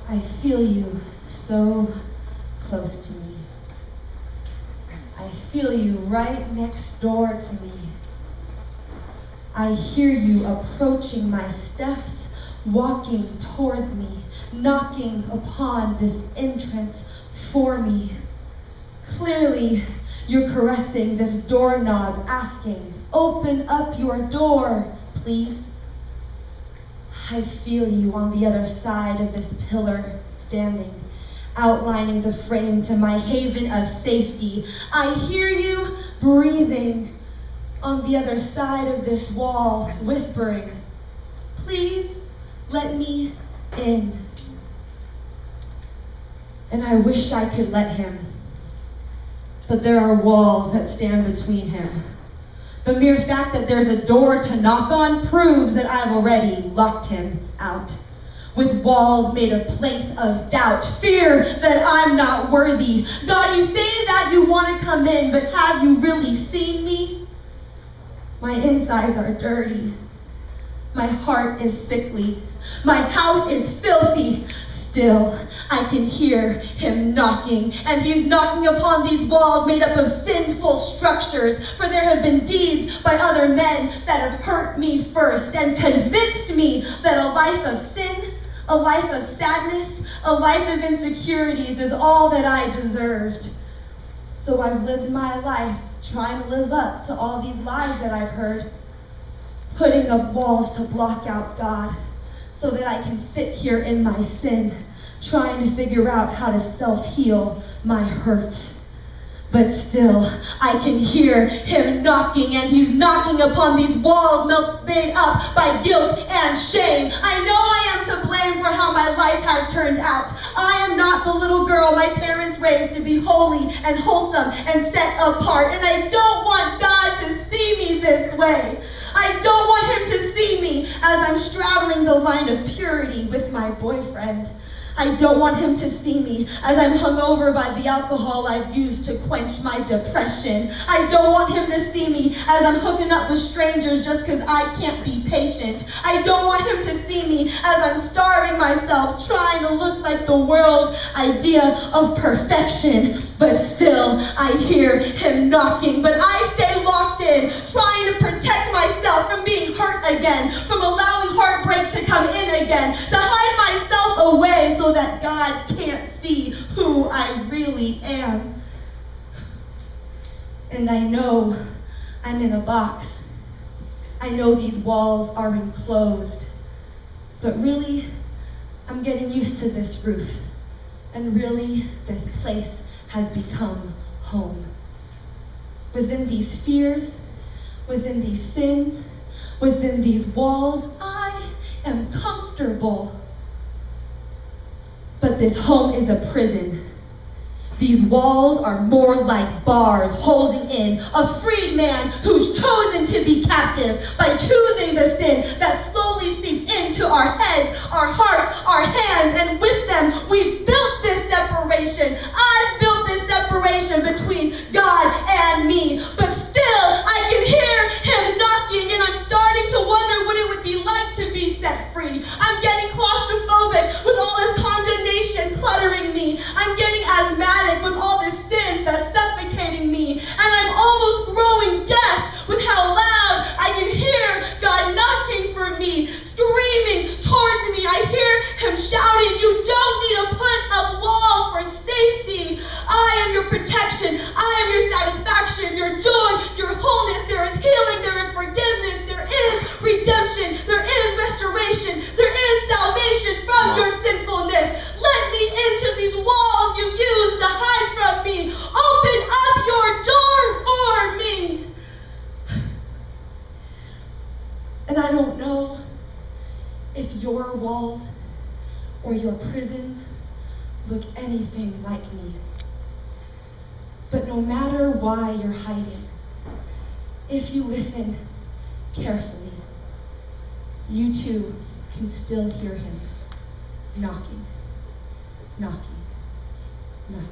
I feel you so close to me. I feel you right next door to me. I hear you approaching my steps, walking towards me, knocking upon this entrance for me. Clearly, you're caressing this doorknob, asking, "Open up your door, please." I feel you on the other side of this pillar, standing, outlining the frame to my haven of safety. I hear you breathing on the other side of this wall, whispering, "Please let me in." And I wish I could let him, but there are walls that stand between him. The mere fact that there's a door to knock on proves that I've already locked him out. With walls made of planks of doubt, fear that I'm not worthy. God, you say that you want to come in, but have you really seen me? My insides are dirty. My heart is sickly. My house is filthy. Still, I can hear him knocking, and he's knocking upon these walls made up of sinful structures, for there have been deeds by other men that have hurt me first and convinced me that a life of sin, a life of sadness, a life of insecurities is all that I deserved. So I've lived my life trying to live up to all these lies that I've heard, putting up walls to block out God, so that I can sit here in my sin, trying to figure out how to self-heal my hurts. But still, I can hear him knocking, and he's knocking upon these walls made up by guilt and shame. I know I am to blame for how my life has turned out. I am not the little girl my parents raised to be holy and wholesome and set apart, and I don't want God to see me this way. I don't want him to see me as I'm straddling the line of purity with my boyfriend. I don't want him to see me as I'm hungover by the alcohol I've used to quench my depression. I don't want him to see me as I'm hooking up with strangers just because I can't be patient. I don't want him to see me as I'm starving myself, trying to look like the world's idea of perfection. But still, I hear him knocking, but I stay locked in, trying to protect myself from being hurt again, from allowing heartbreak to come in again, to hide myself away so that God can't see who I really am. And I know I'm in a box. I know these walls are enclosed, but really, I'm getting used to this roof, and really, this place has become home. Within these fears, within these sins, within these walls, I am comfortable. But this home is a prison. These walls are more like bars holding in a freed man who's chosen to be captive by choosing the sin that slowly seeps into our heads, our hearts, our hands, and with them we've built this separation. I've built this separation between God and me, but still I can hear him knocking, and I'm starting to wonder what it would be like to be set free. I'm getting claustrophobic with all this condemnation cluttering me. I'm getting asthmatic with all this sin that's suffocating me, and I'm almost growing deaf with how loud I can hear God knocking for me, screaming towards me. I hear him shouting, "You don't need to put up walls for safety. I am your protection. I am your satisfaction, your joy, your wholeness. There is healing, there is forgiveness, there is redemption, there is restoration, there is salvation from your sinfulness. Let me into these walls you used to hide from me. Open up your door for me." And I don't know if your walls or your prisons look anything like me. But no matter why you're hiding, if you listen carefully, you too can still hear him knocking, knocking, knocking.